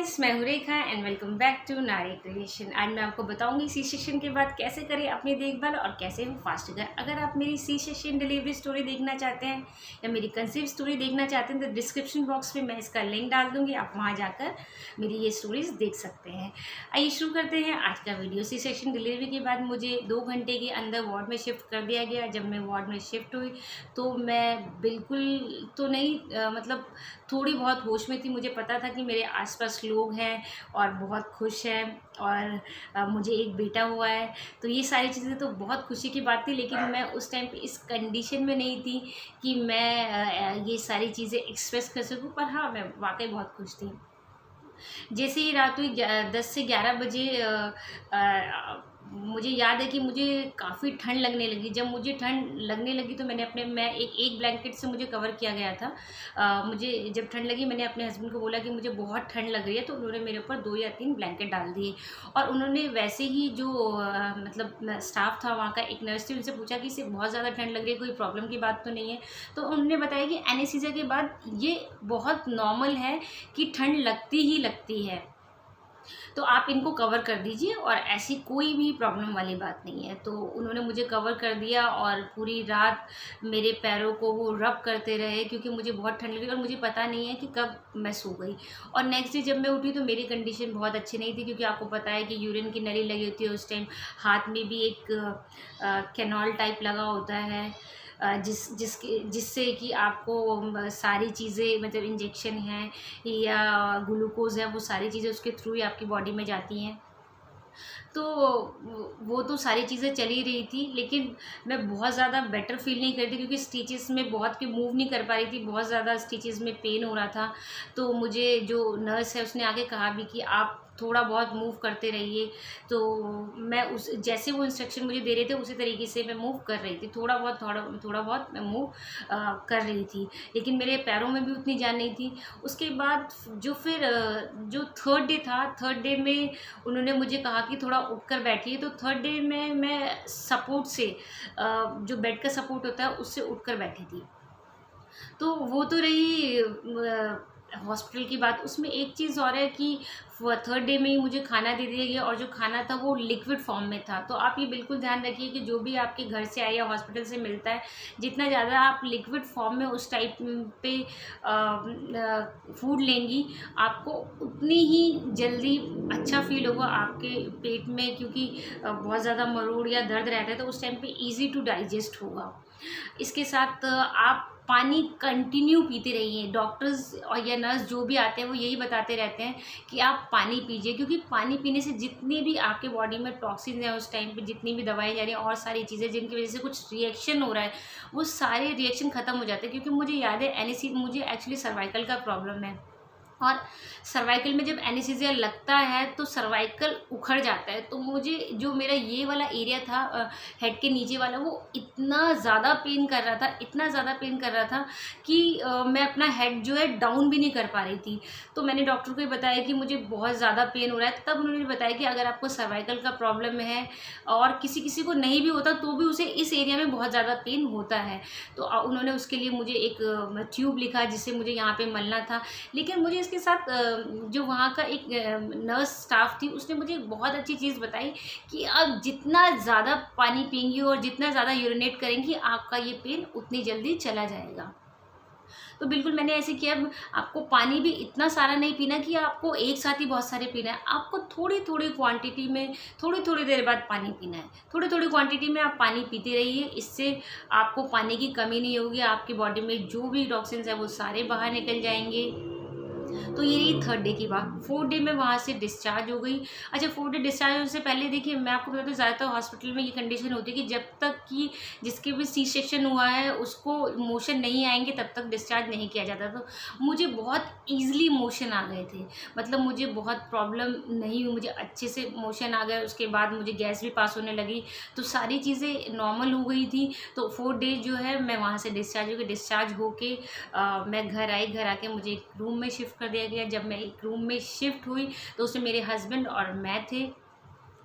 Guys, मैं हूँ रेखा and welcome back to नारी क्रिएशन। आज मैं आपको बताऊंगी सी सेक्शन के बाद कैसे करें अपनी देखभाल और कैसे वो फास्ट करें। अगर आप मेरी सी सेक्शन डिलीवरी स्टोरी देखना चाहते हैं या मेरी कंसीव स्टोरी देखना चाहते हैं तो डिस्क्रिप्शन बॉक्स में मैं इसका लिंक डाल दूंगी, आप वहाँ जाकर मेरी ये स्टोरीज देख सकते हैं। आइए शुरू करते हैं आज का वीडियो। सी सेक्शन डिलीवरी के बाद मुझे 2 घंटे के अंदर वार्ड में शिफ्ट कर दिया गया। जब मैं वार्ड में शिफ्ट हुई तो मैं बिल्कुल तो नहीं मतलब थोड़ी बहुत होश में थी। मुझे पता था कि मेरे आसपास लोग हैं और बहुत खुश हैं और मुझे एक बेटा हुआ है, तो ये सारी चीज़ें तो बहुत खुशी की बात थी। लेकिन मैं उस टाइम पे इस कंडीशन में नहीं थी कि मैं ये सारी चीज़ें एक्सप्रेस कर सकूं, पर हाँ, मैं वाकई बहुत खुश थी। जैसे ही रात हुई 10 से 11 बजे मुझे याद है कि मुझे काफ़ी ठंड लगने लगी। जब मुझे ठंड लगने लगी तो मैं एक ब्लैंकेट से मुझे कवर किया गया था। मुझे जब ठंड लगी मैंने अपने हस्बैंड को बोला कि मुझे बहुत ठंड लग रही है, तो उन्होंने मेरे ऊपर 2 या 3 ब्लैंकेट डाल दिए। और उन्होंने वैसे ही जो मतलब स्टाफ था वहाँ का, एक नर्स थी, उनसे पूछा कि इसे बहुत ज़्यादा ठंड लग रही है, कोई प्रॉब्लम की बात तो नहीं है। तो उन्होंने बताया कि एनेस्थीसिया के बाद ये बहुत नॉर्मल है कि ठंड लगती ही लगती है, तो आप इनको कवर कर दीजिए और ऐसी कोई भी प्रॉब्लम वाली बात नहीं है। तो उन्होंने मुझे कवर कर दिया और पूरी रात मेरे पैरों को वो रब करते रहे क्योंकि मुझे बहुत ठंड लगी और मुझे पता नहीं है कि कब मैं सो गई। और नेक्स्ट डे जब मैं उठी तो मेरी कंडीशन बहुत अच्छी नहीं थी क्योंकि आपको पता है कि यूरिन की नली लगी होती है उस टाइम। हाथ में भी एक कैनॉल टाइप लगा होता है, जिससे कि आपको सारी चीज़ें मतलब इंजेक्शन है या ग्लूकोज है, वो सारी चीज़ें उसके थ्रू ही आपकी बॉडी में जाती हैं। तो वो तो सारी चीज़ें चल ही रही थी, लेकिन मैं बहुत ज़्यादा बेटर फील नहीं कर रही थी क्योंकि स्टिचेस में बहुत की मूव नहीं कर पा रही थी, बहुत ज़्यादा स्टिचेस में पेन हो रहा था। तो मुझे जो नर्स है उसने आगे कहा भी कि आप थोड़ा बहुत मूव करते रहिए। तो मैं उस जैसे वो इंस्ट्रक्शन मुझे दे रहे थे उसी तरीके से मैं मूव कर रही थी, थोड़ा बहुत मैं मूव कर रही थी, लेकिन मेरे पैरों में भी उतनी जान नहीं थी। उसके बाद जो थर्ड डे था, थर्ड डे में उन्होंने मुझे कहा कि थोड़ा उठकर बैठिए। तो थर्ड डे में मैं सपोर्ट से जो बेड का सपोर्ट होता है उससे उठकर बैठी थी। तो वो तो रही हॉस्पिटल की बात। उसमें एक चीज़ और है कि थर्ड डे में ही मुझे खाना दे दिया गया और जो खाना था वो लिक्विड फॉर्म में था। तो आप ये बिल्कुल ध्यान रखिए कि जो भी आपके घर से आए या हॉस्पिटल से मिलता है, जितना ज़्यादा आप लिक्विड फॉर्म में उस टाइप पे फूड लेंगी, आपको उतनी ही जल्दी अच्छा फील होगा आपके पेट में, क्योंकि बहुत ज़्यादा मरोड़ या दर्द रहता है तो उस टाइम पे ईजी टू डाइजेस्ट होगा। इसके साथ आप पानी कंटिन्यू पीते रहिए। डॉक्टर्स और या नर्स जो भी आते हैं वो यही बताते रहते हैं कि आप पानी पीजिए, क्योंकि पानी पीने से जितनी भी आपके बॉडी में टॉक्सिन है उस टाइम पे, जितनी भी दवाई जा रही है और सारी चीज़ें जिनकी वजह से कुछ रिएक्शन हो रहा है, वो सारे रिएक्शन ख़त्म हो जाते हैं। क्योंकि मुझे याद है मुझे एक्चुअली सर्वाइकल का प्रॉब्लम है और सर्वाइकल में जब एनेस्थीसिया लगता है तो सर्वाइकल उखड़ जाता है। तो मुझे जो मेरा ये वाला एरिया था हेड के नीचे वाला, वो इतना ज़्यादा पेन कर रहा था, इतना ज़्यादा पेन कर रहा था कि मैं अपना हेड जो है डाउन भी नहीं कर पा रही थी। तो मैंने डॉक्टर को बताया कि मुझे बहुत ज़्यादा पेन हो रहा है। तब उन्होंने बताया कि अगर आपको सर्वाइकल का प्रॉब्लम है और किसी किसी को नहीं भी होता तो भी उसे इस एरिया में बहुत ज़्यादा पेन होता है। तो उन्होंने उसके लिए मुझे एक ट्यूब लिखा जिससे मुझे यहाँ पर मलना था। लेकिन मुझे इसके साथ जो वहाँ का एक नर्स स्टाफ थी उसने मुझे बहुत अच्छी चीज़ बताई कि आप जितना ज़्यादा पानी पिएंगी और जितना ज़्यादा यूरिनेट करेंगी, आपका ये पेन उतनी जल्दी चला जाएगा। तो बिल्कुल मैंने ऐसे किया। आपको पानी भी इतना सारा नहीं पीना कि आपको एक साथ ही बहुत सारे पीना है, आपको थोड़ी थोड़ी क्वांटिटी में थोड़ी थोड़ी देर बाद पानी पीना है। थोड़ी थोड़ी क्वांटिटी में आप पानी पीते रहिए, इससे आपको पानी की कमी नहीं होगी। आपकी बॉडी में जो भी टॉक्सिन्स है वो सारे बाहर निकल जाएंगे। तो ये रही थर्ड डे की बात। फोर्थ डे में वहाँ से डिस्चार्ज हो गई। अच्छा, फोर्थ डे डिस्चार्ज होने से पहले देखिए मैं आपको बता दूँ, ज़्यादातर हॉस्पिटल में ये कंडीशन होती है कि जब तक कि जिसके भी सी सेक्शन हुआ है उसको मोशन नहीं आएंगे तब तक डिस्चार्ज नहीं किया जाता। तो मुझे बहुत ईजिली मोशन आ गए थे, मतलब मुझे बहुत प्रॉब्लम नहीं हुई, मुझे अच्छे से मोशन आ गए। उसके बाद मुझे गैस भी पास होने लगी, तो सारी चीज़ें नॉर्मल हो गई थी। तो फोर्थ डे जो है मैं वहाँ से डिस्चार्ज होके मैं घर आई। घर आके मुझे एक रूम में शिफ्ट कर दिया गया। जब मैं एक रूम में शिफ्ट हुई तो उसमें मेरे हस्बैंड और मैं थे।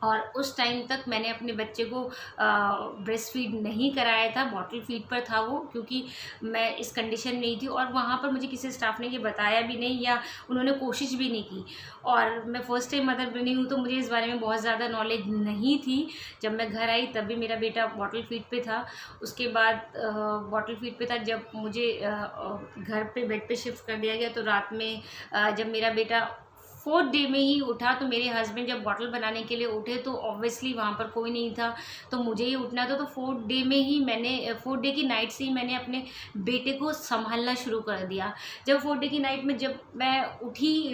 और उस टाइम तक मैंने अपने बच्चे को ब्रेस्ट फीड नहीं कराया था, बॉटल फीड पर था वो, क्योंकि मैं इस कंडीशन में ही थी। और वहाँ पर मुझे किसी स्टाफ ने ये बताया भी नहीं या उन्होंने कोशिश भी नहीं की। और मैं फ़र्स्ट टाइम मदर बनी हूँ तो मुझे इस बारे में बहुत ज़्यादा नॉलेज नहीं थी। जब मैं घर आई तब भी मेरा बेटा बॉटल फीड पे था। उसके बाद बॉटल फीड पे था। जब मुझे घर पे बेड पे शिफ्ट कर दिया गया तो रात में जब मेरा बेटा 4th डे में ही उठा, तो मेरे हस्बैंड जब बॉटल बनाने के लिए उठे तो ऑब्वियसली वहाँ पर कोई नहीं था, तो मुझे ही उठना था। तो 4th डे में ही मैंने 4th डे की नाइट से ही मैंने अपने बेटे को संभालना शुरू कर दिया। जब 4th डे की नाइट में जब मैं उठी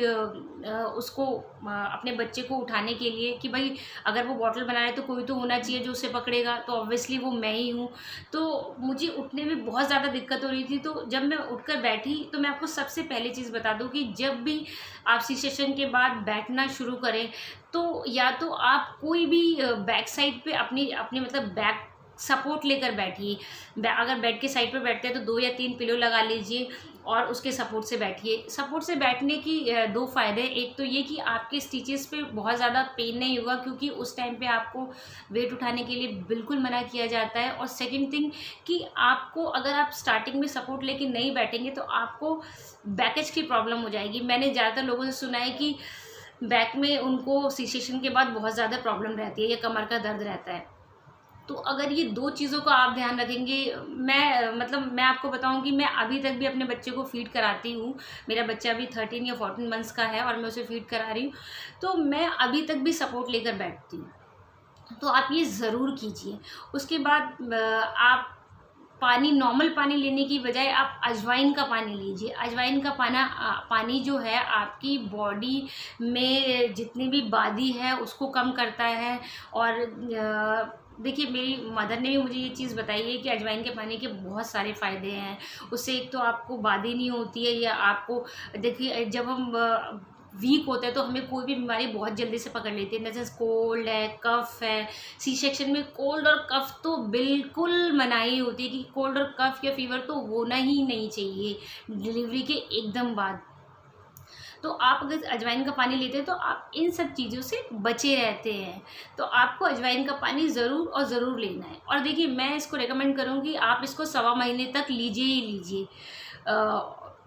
उसको अपने बच्चे को उठाने के लिए कि भाई अगर वो बॉटल बना रहा है तो कोई तो होना चाहिए जो उसे पकड़ेगा, तो ऑब्वियसली वो मैं ही हूँ। तो मुझे उठने में बहुत ज़्यादा दिक्कत हो रही थी। तो जब मैं उठकर बैठी तो मैं आपको सबसे पहले चीज़ बता दूँ कि जब भी आप सी सेशन के बाद बैठना शुरू करें तो या तो आप कोई भी बैक साइड पे अपनी अपनी मतलब बैक सपोर्ट लेकर बैठिए। अगर बेड के साइड पे बैठते हैं तो 2 या 3 पिलो लगा लीजिए और उसके सपोर्ट से बैठिए। सपोर्ट से बैठने की 2 फ़ायदे, एक तो ये कि आपके स्टिचेस पे बहुत ज़्यादा पेन नहीं होगा, क्योंकि उस टाइम पे आपको वेट उठाने के लिए बिल्कुल मना किया जाता है। और सेकंड थिंग कि आपको अगर आप स्टार्टिंग में सपोर्ट लेके नहीं बैठेंगे तो आपको बैकेज की प्रॉब्लम हो जाएगी। मैंने ज़्यादातर लोगों से सुना है कि बैक में उनको सी सेशन के बाद बहुत ज़्यादा प्रॉब्लम रहती है या कमर का दर्द रहता है। तो अगर ये 2 चीज़ों का आप ध्यान रखेंगे, मैं आपको बताऊं कि मैं अभी तक भी अपने बच्चे को फीड कराती हूँ। मेरा बच्चा अभी 13 या 14 मंथ्स का है और मैं उसे फीड करा रही हूँ, तो मैं अभी तक भी सपोर्ट लेकर बैठती हूँ। तो आप ये ज़रूर कीजिए। उसके बाद आप पानी, नॉर्मल पानी लेने की बजाय आप अजवाइन का पानी लीजिए। अजवाइन का पानी जो है आपकी बॉडी में जितनी भी बादी है उसको कम करता है। और देखिए मेरी मदर ने भी मुझे ये चीज़ बताई है कि अजवाइन के पानी के बहुत सारे फ़ायदे हैं। उससे एक तो आपको बादी नहीं होती है, या आपको देखिए जब हम वीक होते हैं तो हमें कोई भी बीमारी बहुत जल्दी से पकड़ लेती है, जैसे कोल्ड है, कफ है। सी सेक्शन में कोल्ड और कफ तो बिल्कुल मनाही होती है कि कोल्ड और कफ या फीवर तो होना ही नहीं चाहिए डिलीवरी के एकदम बाद। तो आप अगर अजवाइन का पानी लेते हैं तो आप इन सब चीज़ों से बचे रहते हैं। तो आपको अजवाइन का पानी ज़रूर और ज़रूर लेना है। और देखिए मैं इसको रेकमेंड करूँगी, आप इसको 1.25 महीने तक लीजिए ही लीजिए।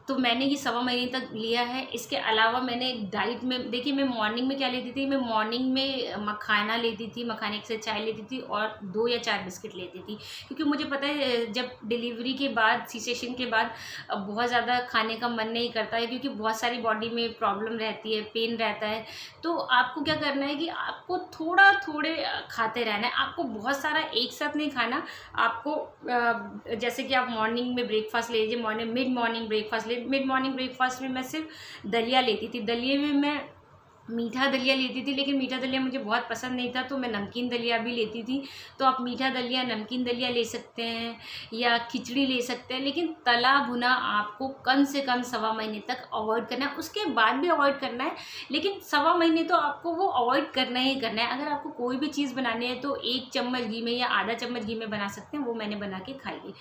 तो मैंने ये 1.25 महीने तक लिया है। इसके अलावा मैंने डाइट में, देखिए मैं मॉर्निंग में क्या लेती थी, मैं मॉर्निंग में मखाना लेती थी, मखाने से चाय लेती थी और 2 या 4 बिस्किट लेती थी, क्योंकि मुझे पता है जब डिलीवरी के बाद, सी सेशन के बाद बहुत ज़्यादा खाने का मन नहीं करता है, क्योंकि बहुत सारी बॉडी में प्रॉब्लम रहती है, पेन रहता है। तो आपको क्या करना है कि आपको थोड़े खाते रहना है, आपको बहुत सारा एक साथ नहीं खाना। आपको जैसे कि आप मॉर्निंग में ब्रेकफास्ट ले लीजिए, मिड मॉर्निंग ब्रेकफास्ट ले। मिड मॉर्निंग ब्रेकफास्ट में मैं सिर्फ दलिया लेती थी। दलिए में मैं मीठा दलिया लेती थी, लेकिन मीठा दलिया मुझे बहुत पसंद नहीं था, तो मैं नमकीन दलिया भी लेती थी। तो आप मीठा दलिया, नमकीन दलिया ले सकते हैं या खिचड़ी ले सकते हैं, लेकिन तला भुना आपको कम से कम 1.25 महीने तक अवॉइड करना है। उसके बाद भी अवॉइड करना है, लेकिन 1.25 महीने तो आपको वो अवॉइड करना ही करना है। अगर आपको कोई भी चीज़ बनानी है तो 1 चम्मच घी में या आधा चम्मच घी में बना सकते हैं, वो मैंने बना के खाई।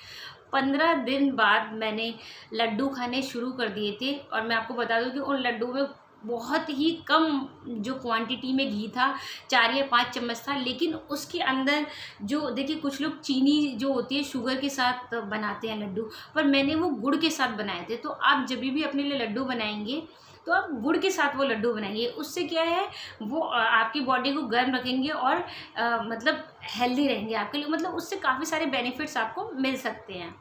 15 दिन बाद मैंने लड्डू खाने शुरू कर दिए थे, और मैं आपको बता दूं कि उन लड्डू में बहुत ही कम जो क्वांटिटी में घी था, 4 या 5 चम्मच था, लेकिन उसके अंदर जो देखिए कुछ लोग चीनी जो होती है शुगर के साथ बनाते हैं लड्डू, पर मैंने वो गुड़ के साथ बनाए थे। तो आप जब भी अपने लिए लड्डू बनाएंगे तो आप गुड़ के साथ वो लड्डू बनाइए। उससे क्या है, वो आपकी बॉडी को गर्म रखेंगे और मतलब हेल्दी रहेंगे आपके लिए, मतलब उससे काफ़ी सारे बेनिफिट्स आपको मिल सकते हैं।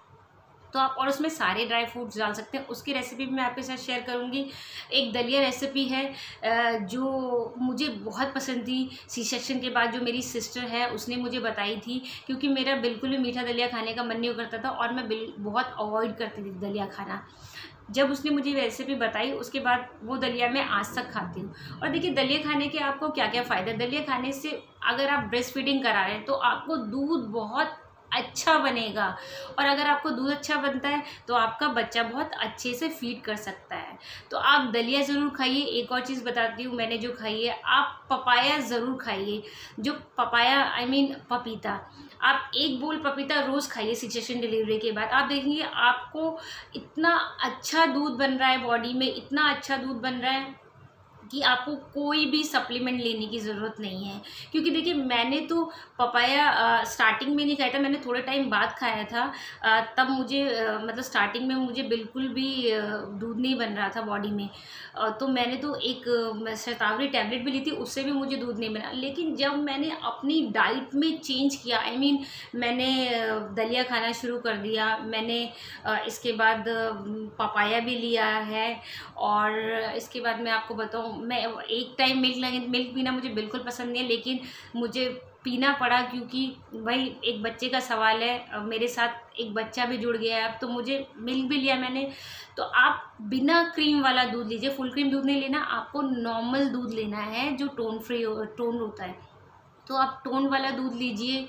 तो आप और उसमें सारे ड्राई फ्रूट्स डाल सकते हैं। उसकी रेसिपी भी मैं आपके साथ शेयर करूंगी। एक दलिया रेसिपी है जो मुझे बहुत पसंद थी, सी सेक्शन के बाद जो मेरी सिस्टर है उसने मुझे बताई थी, क्योंकि मेरा बिल्कुल भी मीठा दलिया खाने का मन नहीं करता था और मैं बहुत अवॉइड करती थी दलिया खाना। जब उसने मुझे रेसिपी बताई उसके बाद वो दलिया मैं आज तक खाती हूँ। और देखिए दलिया खाने के आपको क्या क्या फ़ायदे, दलिया खाने से अगर आप ब्रेस्ट फीडिंग करा रहे हैं तो आपको दूध बहुत अच्छा बनेगा, और अगर आपको दूध अच्छा बनता है तो आपका बच्चा बहुत अच्छे से फीड कर सकता है। तो आप दलिया ज़रूर खाइए। एक और चीज़ बताती हूँ मैंने जो खाई है, आप पपाया ज़रूर खाइए। जो पपाया पपीता, आप 1 बोल पपीता रोज़ खाइए सी सेक्शन डिलीवरी के बाद। आप देखेंगे आपको इतना अच्छा दूध बन रहा है बॉडी में, इतना अच्छा दूध बन रहा है कि आपको कोई भी सप्लीमेंट लेने की ज़रूरत नहीं है। क्योंकि देखिए मैंने तो पपाया स्टार्टिंग में नहीं खाया था, मैंने थोड़े टाइम बाद खाया था। तब मुझे मतलब स्टार्टिंग में मुझे बिल्कुल भी दूध नहीं बन रहा था बॉडी में। तो मैंने तो एक शतावरी टैबलेट भी ली थी, उससे भी मुझे दूध नहीं बना। लेकिन जब मैंने अपनी डाइट में चेंज किया, आई मीन मैंने दलिया खाना शुरू कर दिया, मैंने इसके बाद पपाया भी लिया है, और इसके बाद मैं आपको बताऊँ, मैं एक टाइम मिल्क पीना मुझे बिल्कुल पसंद नहीं है, लेकिन मुझे पीना पड़ा क्योंकि भाई एक बच्चे का सवाल है, मेरे साथ एक बच्चा भी जुड़ गया है अब, तो मुझे मिल्क भी लिया मैंने। तो आप बिना क्रीम वाला दूध लीजिए, फुल क्रीम दूध नहीं लेना, आपको नॉर्मल दूध लेना है जो टोन होता है। तो आप टोन वाला दूध लीजिए,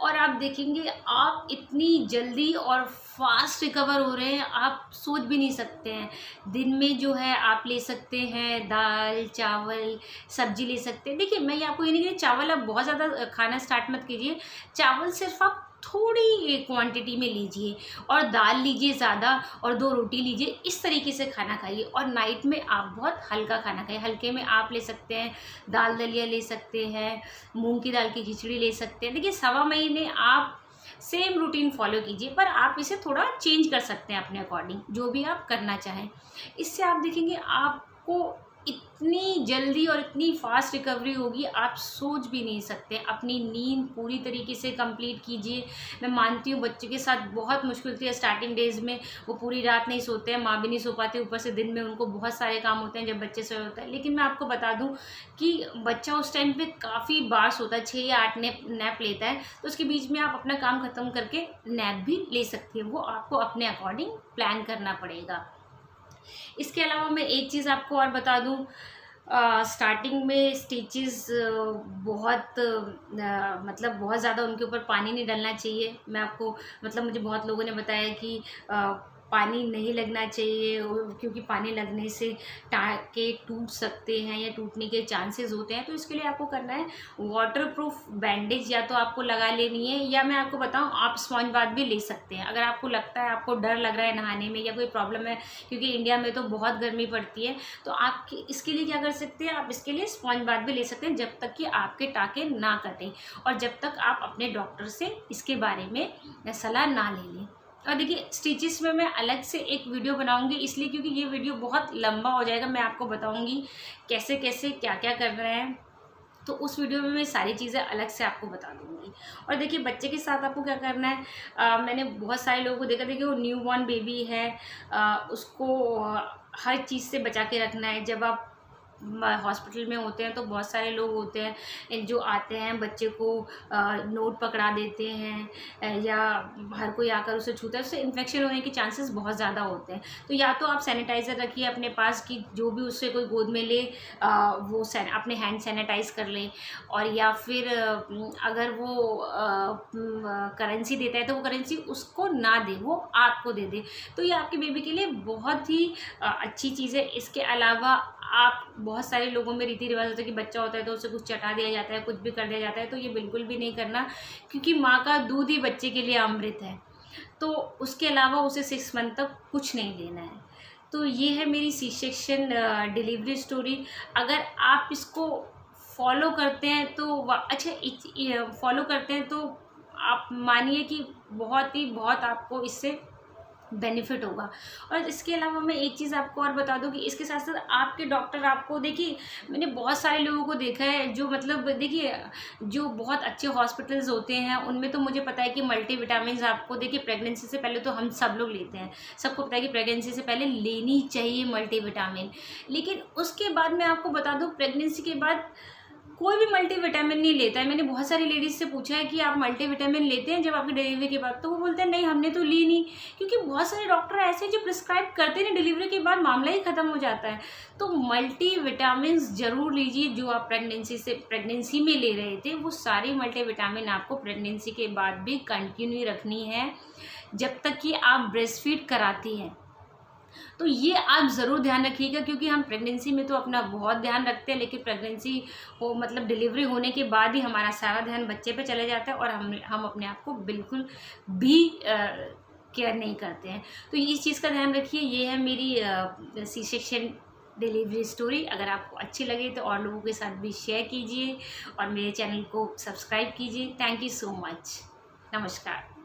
और आप देखेंगे आप इतनी जल्दी और फास्ट रिकवर हो रहे हैं, आप सोच भी नहीं सकते हैं। दिन में जो है आप ले सकते हैं दाल चावल सब्जी ले सकते हैं। देखिए मैं ये आपको ये नहीं कि चावल आप बहुत ज़्यादा खाना स्टार्ट मत कीजिए, चावल सिर्फ आप थोड़ी क्वांटिटी में लीजिए, और दाल लीजिए ज़्यादा, और 2 रोटी लीजिए, इस तरीके से खाना खाइए। और नाइट में आप बहुत हल्का खाना खाइए। हल्के में आप ले सकते हैं दाल दलिया ले सकते हैं, मूंग की दाल की खिचड़ी ले सकते हैं। देखिए 1.25 महीने आप सेम रूटीन फॉलो कीजिए, पर आप इसे थोड़ा चेंज कर सकते हैं अपने अकॉर्डिंग, जो भी आप करना चाहें। इससे आप देखेंगे आपको इतनी जल्दी और इतनी फास्ट रिकवरी होगी, आप सोच भी नहीं सकते। अपनी नींद पूरी तरीके से कंप्लीट कीजिए। मैं मानती हूँ बच्चे के साथ बहुत मुश्किल थी स्टार्टिंग डेज़ में, वो पूरी रात नहीं सोते हैं, माँ भी नहीं सो पाती, ऊपर से दिन में उनको बहुत सारे काम होते हैं जब बच्चे सोए होते हैं। लेकिन मैं आपको बता दूँ कि बच्चा उस टाइम पे काफ़ी बार सोता है, 6 या 8 नैप लेता है, तो उसके बीच में आप अपना काम ख़त्म करके नैप भी ले सकती हैं। वो आपको अपने अकॉर्डिंग प्लान करना पड़ेगा। इसके अलावा मैं एक चीज़ आपको और बता दूं, स्टार्टिंग में स्टिचेस बहुत मतलब बहुत ज़्यादा उनके ऊपर पानी नहीं डालना चाहिए। मैं आपको मतलब मुझे बहुत लोगों ने बताया कि पानी नहीं लगना चाहिए, क्योंकि पानी लगने से टाँके टूट सकते हैं या टूटने के चांसेस होते हैं। तो इसके लिए आपको करना है वाटरप्रूफ बैंडेज, या तो आपको लगा लेनी है, या मैं आपको बताऊं आप स्पॉन्ज बाथ भी ले सकते हैं। अगर आपको लगता है आपको डर लग रहा है नहाने में या कोई प्रॉब्लम है, क्योंकि इंडिया में तो बहुत गर्मी पड़ती है, तो आप इसके लिए क्या कर सकते हैं, आप इसके लिए स्पॉन्ज बाथ भी ले सकते हैं, जब तक कि आपके टाँके ना कटें, और जब तक आप अपने डॉक्टर से इसके बारे में सलाह ना ले लें। और देखिए स्टिचेस में मैं अलग से एक वीडियो बनाऊंगी, इसलिए क्योंकि ये वीडियो बहुत लंबा हो जाएगा। मैं आपको बताऊंगी कैसे कैसे क्या क्या करना है, तो उस वीडियो में मैं सारी चीज़ें अलग से आपको बता दूंगी। और देखिए बच्चे के साथ आपको क्या करना है, मैंने बहुत सारे लोगों को देखा, देखिए वो न्यू बॉर्न बेबी है, उसको हर चीज़ से बचा के रखना है। जब आप हॉस्पिटल में होते हैं तो बहुत सारे लोग होते हैं जो आते हैं, बच्चे को नोट पकड़ा देते हैं, या हर कोई आकर उसे छूता है, उससे इन्फेक्शन होने के चांसेस बहुत ज़्यादा होते हैं। तो या तो आप सैनिटाइज़र रखिए अपने पास, कि जो भी उससे कोई गोद में ले वो अपने हैंड सैनिटाइज कर ले, और या फिर अगर वो करेंसी देता है तो वो करेंसी उसको ना दे, वो आपको दे दे। तो ये आपके बेबी के लिए बहुत ही अच्छी चीज़ है। इसके अलावा आप बहुत सारे लोगों में रीति रिवाज होता है कि बच्चा होता है तो उसे कुछ चटा दिया जाता है, कुछ भी कर दिया जाता है, तो ये बिल्कुल भी नहीं करना, क्योंकि माँ का दूध ही बच्चे के लिए अमृत है। तो उसके अलावा उसे 6 मंथ तक कुछ नहीं देना है। तो ये है मेरी सी सेक्शन डिलीवरी स्टोरी। अगर आप इसको फॉलो करते हैं तो अच्छा फॉलो करते हैं तो आप मानिए कि बहुत आपको इससे बेनिफिट होगा। और इसके अलावा मैं एक चीज़ आपको और बता दूं कि इसके साथ साथ आपके डॉक्टर आपको, देखिए मैंने बहुत सारे लोगों को देखा है जो मतलब देखिए जो बहुत अच्छे हॉस्पिटल्स होते हैं उनमें तो मुझे पता है कि मल्टीविटामिन्स आपको, देखिए प्रेगनेंसी से पहले तो हम सब लोग लेते हैं, सबको पता है कि प्रेगनेंसी से पहले लेनी चाहिए मल्टीविटामिन। लेकिन उसके बाद मैं आपको बता दूँ, प्रेगनेंसी के बाद कोई भी मल्टीविटामिन नहीं लेता है। मैंने बहुत सारी लेडीज़ से पूछा है कि आप मल्टीविटामिन लेते हैं जब आपकी डिलीवरी के बाद, तो वो बोलते हैं नहीं हमने तो ली नहीं, क्योंकि बहुत सारे डॉक्टर ऐसे हैं जो प्रिस्क्राइब करते हैं, डिलीवरी के बाद मामला ही ख़त्म हो जाता है। तो मल्टीविटामिन ज़रूर लीजिए, जो आप प्रेगनेंसी में ले रहे थे वो सारी मल्टीविटामिन आपको प्रेगनेंसी के बाद भी कंटिन्यू रखनी है, जब तक कि आप ब्रेस्ट फीड कराती हैं। तो ये आप ज़रूर ध्यान रखिएगा, क्योंकि हम प्रेगनेंसी में तो अपना बहुत ध्यान रखते हैं, लेकिन प्रेगनेंसी हो मतलब डिलीवरी होने के बाद ही हमारा सारा ध्यान बच्चे पे चले जाता है, और हम अपने आप को बिल्कुल भी केयर नहीं करते हैं। तो इस चीज़ का ध्यान रखिए। ये है मेरी सी सेक्शन डिलीवरी स्टोरी। अगर आपको अच्छी लगे तो और लोगों के साथ भी शेयर कीजिए और मेरे चैनल को सब्सक्राइब कीजिए। Thank you so much. नमस्कार।